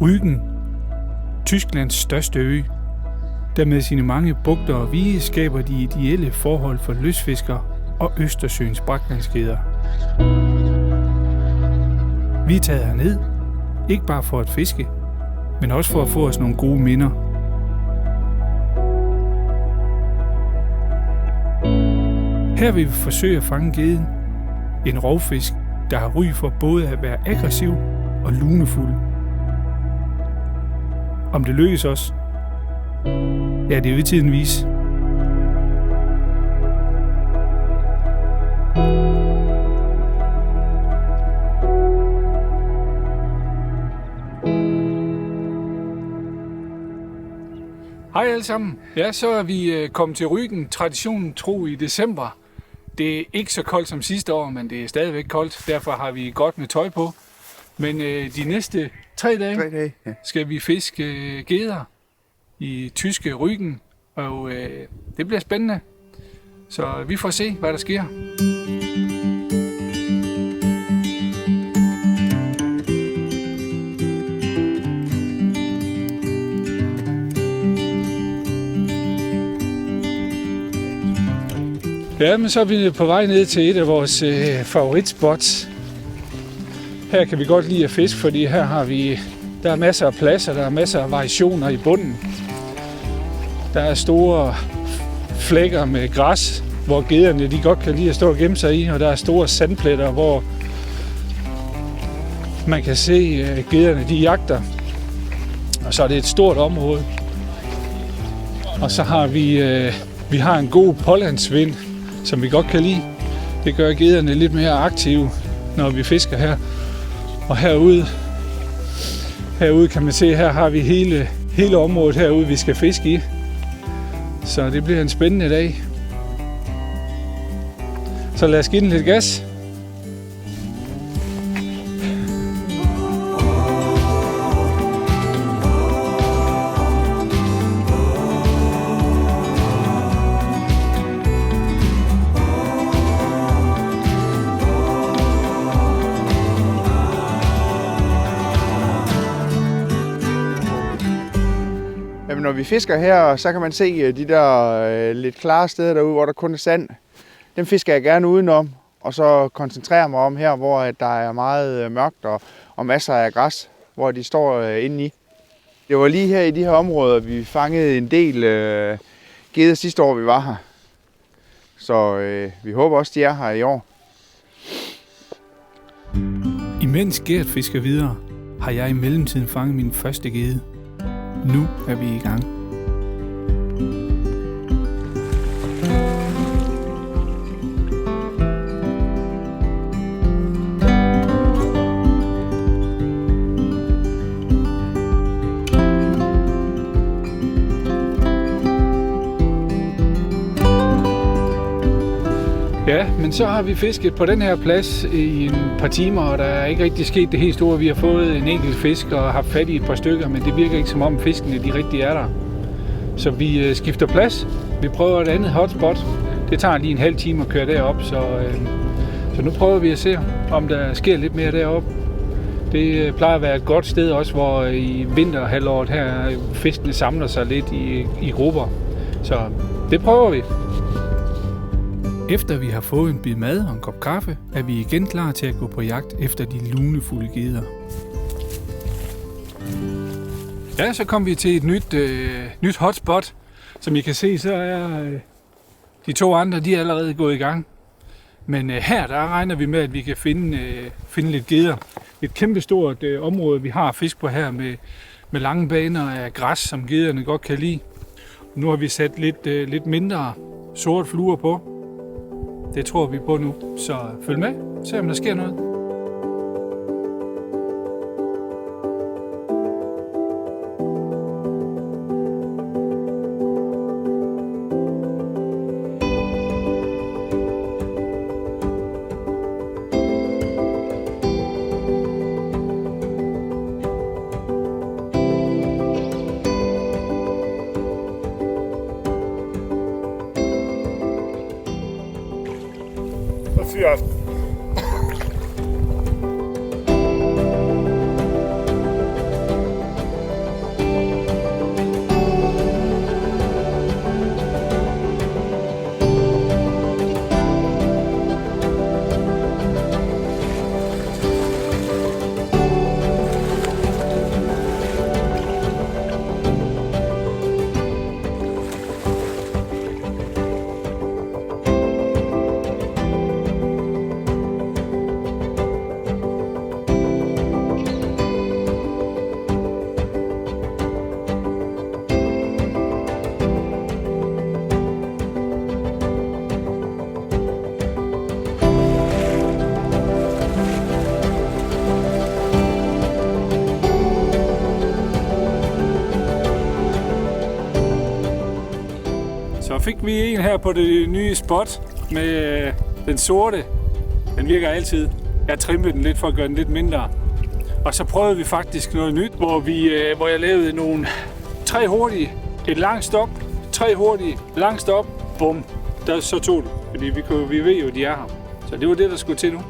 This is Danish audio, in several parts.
Rügen, Tysklands største ø, der med sine mange bugter og vige skaber de ideelle forhold for lystfiskere og Østersøens braklandsgeder. Vi er taget herned, ikke bare for at fiske, men også for at få os nogle gode minder. Her vil vi forsøge at fange geden, en rovfisk, der har ry for både at være aggressiv og lunefuld. Om det lykkes os? Ja, det vil tiden vise. Hej alle sammen. Ja, så er vi kommet til Rügen, traditionen tro i december. Det er ikke så koldt som sidste år, men det er stadigvæk koldt. Derfor har vi godt med tøj på. Men de næste 3 dage skal vi fiske geder i tyske Rügen. Og det bliver spændende. Så vi får se, hvad der sker. Ja, men så er vi på vej ned til et af vores favoritspots. Her kan vi godt lide at fiske, fordi her har der er masser af pladser, der er masser af variationer i bunden. Der er store flækker med græs, hvor gederne de godt kan lide at stå og gemme sig i, og der er store sandpletter, hvor man kan se gederne de jagter. Og så er det et stort område. Og så har vi har en god pålandsvind, som vi godt kan lide. Det gør gederne lidt mere aktive, når vi fisker her. Og herude kan man se, her har vi hele området herude, vi skal fiske i. Så det bliver en spændende dag. Så lad os give den lidt gas. Når vi fisker her, så kan man se de der lidt klare steder derude, hvor der kun er sand. Dem fisker jeg gerne udenom, og så koncentrerer mig om her, hvor der er meget mørkt og masser af græs, hvor de står inde i. Det var lige her i de her områder, vi fangede en del geder sidste år, vi var her. Så vi håber også, de er her i år. Imens Gert fisker videre, har jeg i mellemtiden fanget min første gede. Nu er vi i gang. Ja, men så har vi fisket på den her plads i en par timer, og der er ikke rigtig sket det helt store. Vi har fået en enkelt fisk og haft fat i et par stykker, men det virker ikke som om fiskene de rigtig er der. Så vi skifter plads. Vi prøver et andet hotspot. Det tager lige en halv time at køre derop, så nu prøver vi at se, om der sker lidt mere deroppe. Det plejer at være et godt sted også, hvor i vinterhalvåret her fiskene samler sig lidt i grupper. Så det prøver vi. Efter vi har fået en bid mad og en kop kaffe, er vi igen klar til at gå på jagt efter de lunefulde geder. Ja, så kom vi til et nyt hotspot. Som I kan se, så er de 2 andre, de er allerede gået i gang. Men her, der regner vi med, at vi kan finde lidt geder. Et kæmpestort område, vi har at fiske på her med lange baner af græs, som gederne godt kan lide. Nu har vi sat lidt mindre sort fluer på. Det tror vi på nu, så følg med, se om der sker noget. Fyr. fik vi en her på det nye spot med den sorte. Den virker altid. Jeg trimmede den lidt for at gøre den lidt mindre. Og så prøvede vi faktisk noget nyt, hvor jeg lavede nogle 3 hurtige, et langt stop, 3 hurtige, langt stop, bum. Så tog det, fordi vi ved jo, de er her. Så det var det, der skulle til nu.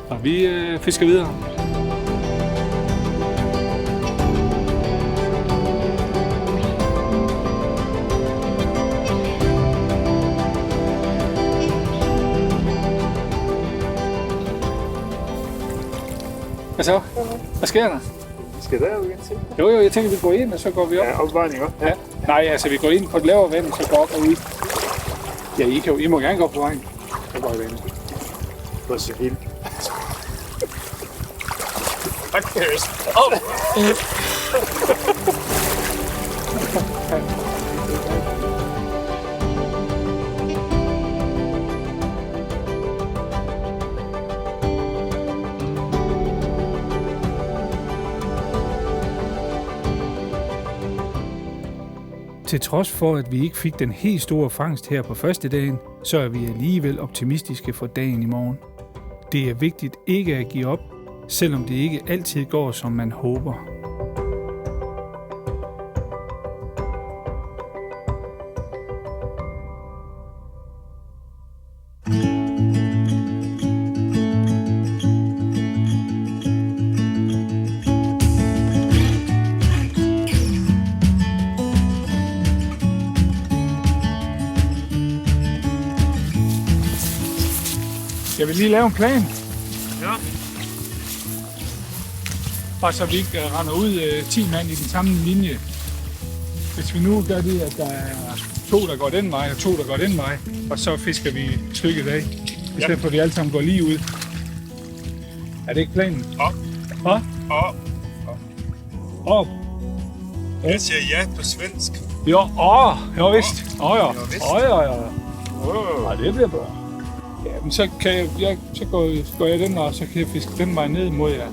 Og vi fisker videre. Hvad så? Hvad sker der? Vi skal derud igen til. Jo, jeg tænker, vi går ind, og så går vi op. Ja, opvejning op. Ja. Nej, altså vi går ind på et lavere vand, så går op og ud. Ja, I må gerne gå op på vejen. Så går vi ind. På civil. Okay. Til trods for, at vi ikke fik den helt store fangst her på første dagen, så er vi alligevel optimistiske for dagen i morgen. Det er vigtigt ikke at give op, selvom det ikke altid går, som man håber. Jeg vil lige lave en plan. Ja. Bare så vi ikke render ud 10 mand i den samme linje. Hvis vi nu gør det, at der er 2, der går den vej, og 2, der går den vej, og så fisker vi stykket af, i stedet for at vi alle sammen går lige ud. Er det ikke planen? Op. Hvad? Op. Op. Jeg siger ja på svensk. Jo, jo vist. Ja. Ja, det bliver bra. Ja, men så kan så går jeg den vej, så kan jeg fiske den vej ned mod jer.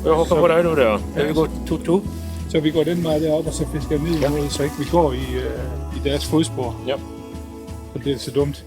Jeg hopper på dig nu der. Jeg vil gå to. Så vi går den vej deroppe, og så fisker jeg ned mod, så ikke vi går i deres fodspor. Ja. Så det er så dumt.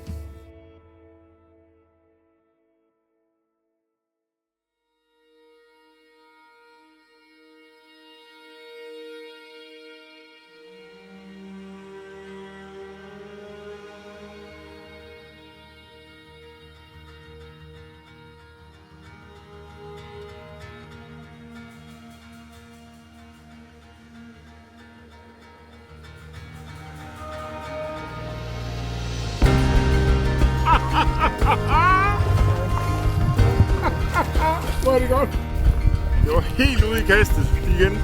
Hvor er det godt. Det var helt ude i kastet igen.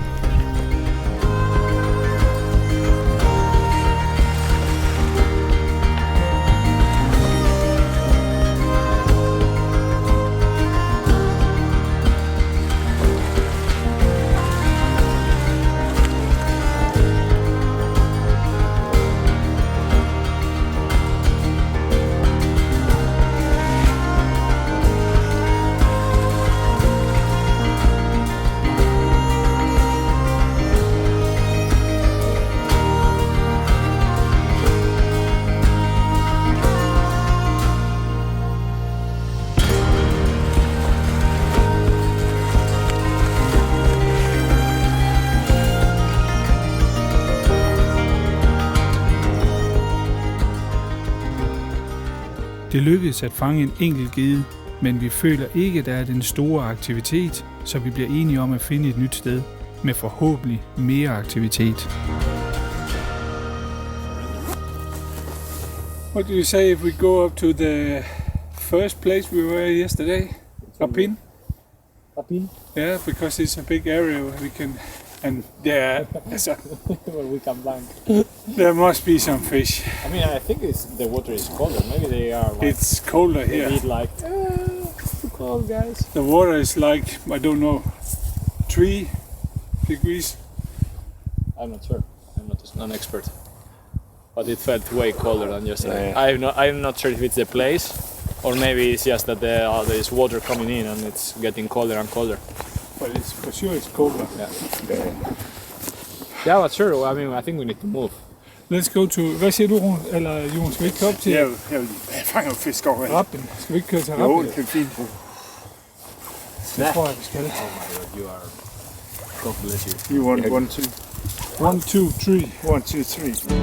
Det lykkedes at fange en enkelt gede, men vi føler ikke, at der er den store aktivitet, så vi bliver enige om at finde et nyt sted med forhåbentlig mere aktivitet. What do you say if we go up to the first place we were yesterday? Rapin? Rapin? Yeah, because it's a big area where we can, and yeah, When we come back. there must be some fish. I mean, I think the water is colder. Maybe they are like... It's colder They here. eat like... It's too cold, guys. The water is like, I don't know, 3 degrees. I'm not sure. I'm not an expert. But it felt way colder than yesterday. Yeah. I'm not sure if it's the place, or maybe it's just that there is water coming in and it's getting colder and colder. But it's for sure it's colder. Yeah, but sure. I mean, I think we need to move. Let's go to... Hvad siger du, Rune? Eller Jon, skal vi ikke køre op til... Jeg fanger jo fisk over. Rappen. Skal vi ikke køre til Jo, Rappen? det kan vi fint bruge. Det tror jeg, vi skal. You are... God bless you. You want 1, 2. 1, 2, 3. 1, 2, 3.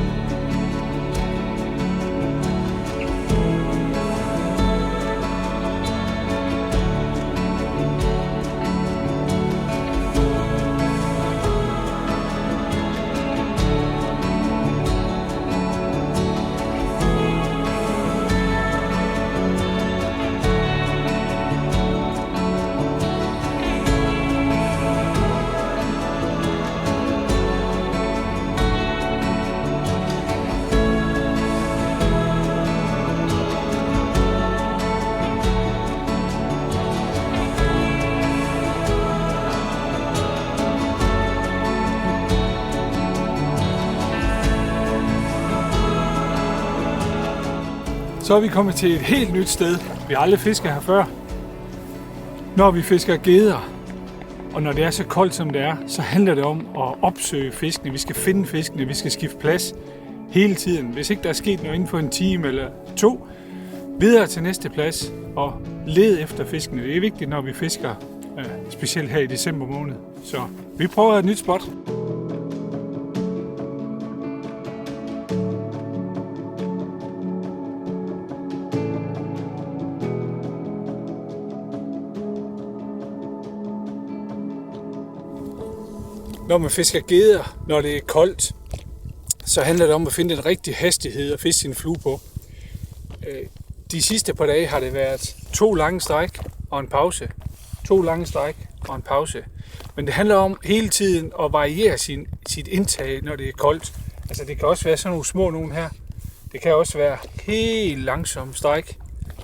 Så er vi kommet til et helt nyt sted. Vi har aldrig fisket her før. Når vi fisker gedder, og når det er så koldt som det er, så handler det om at opsøge fiskene. Vi skal finde fiskene, vi skal skifte plads hele tiden. Hvis ikke der er sket noget inden for en time eller 2, videre til næste plads og lede efter fiskene. Det er vigtigt, når vi fisker, specielt her i december måned. Så vi prøver et nyt spot. Når man fisker gedder, når det er koldt, så handler det om at finde den rigtige hastighed og fiske sin flue på. De sidste par dage har det været 2 lange stræk og en pause. 2 lange stræk og en pause. Men det handler om hele tiden at variere sit indtag, når det er koldt. Altså det kan også være sådan nogle små nogen her. Det kan også være helt langsomme stræk.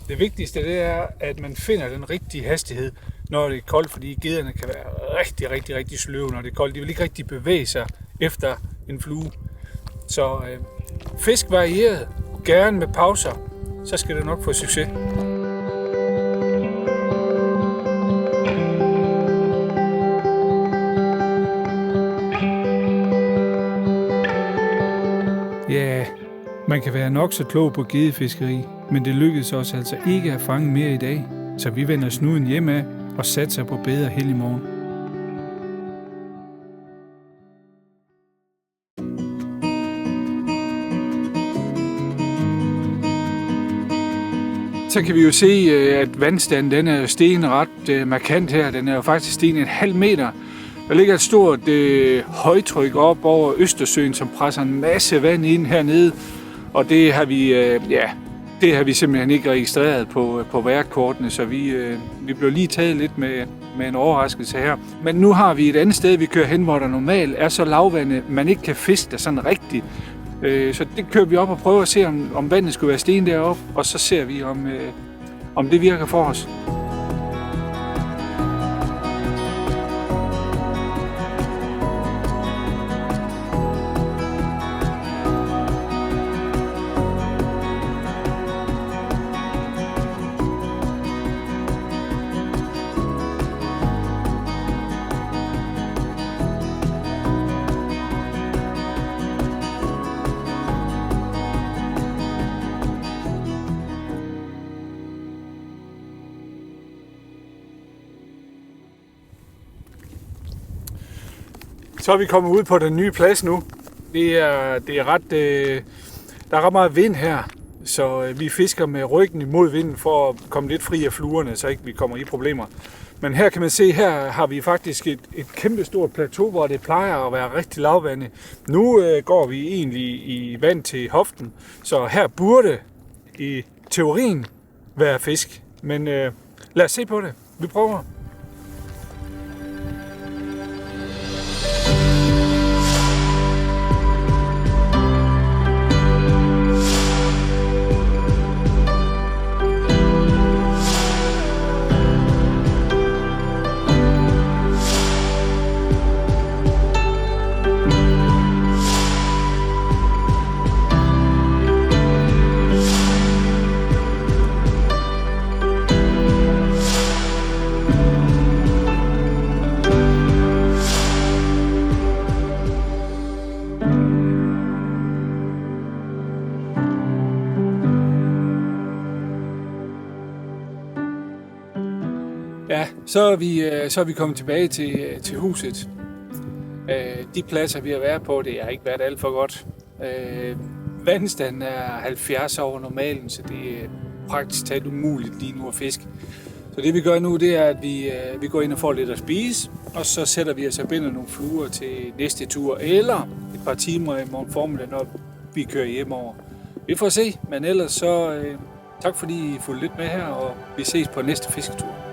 Det vigtigste det er, at man finder den rigtige hastighed, når det er koldt, fordi gedderne kan være rigtig sløve, når det er koldt. De vil ikke rigtig bevæge sig efter en flue. Så fisk varieret, gerne med pauser, så skal det nok få succes. Ja, man kan være nok så klog på geddefiskeri, men det lykkedes os altså ikke at fange mere i dag, så vi vender snuden hjem af og satser på bedre held i morgen. Så kan vi jo se, at vandstanden den er stenen ret markant her. Den er jo faktisk stenen 1,5 meter. Der ligger et stort højtryk op over Østersøen, som presser en masse vand ind hernede. Og det har vi simpelthen ikke registreret på vejrkortene, så vi blev lige taget lidt med en overraskelse her. Men nu har vi et andet sted, vi kører hen, hvor der normalt er så lavvande, man ikke kan fiske der sådan rigtigt. Så det kører vi op og prøver at se, om vandet skulle være sten deroppe, og så ser vi, om det virker for os. Så er vi kommet ud på den nye plads nu. Der er ret meget vind her, så vi fisker med ryggen imod vinden for at komme lidt fri af fluerne, så ikke vi kommer i problemer. Men her kan man se, her har vi faktisk et kæmpe stort plateau, hvor det plejer at være rigtig lavvande. Nu går vi egentlig i vand til hoften, så her burde i teorien være fisk. Men lad os se på det. Vi prøver. Ja, så er vi kommet tilbage til huset. De pladser, vi har været på, det har ikke været alt for godt. Vandstanden er 70 over normalen, så det er praktisk talt umuligt lige nu at fiske. Så det vi gør nu, det er, at vi går ind og får lidt at spise, og så sætter vi os og binder nogle fluer til næste tur, eller et par timer i morgen formiddag, når vi kører hjemover. Vi får se, men ellers så tak fordi I fulgte lidt med her, og vi ses på næste fisketur.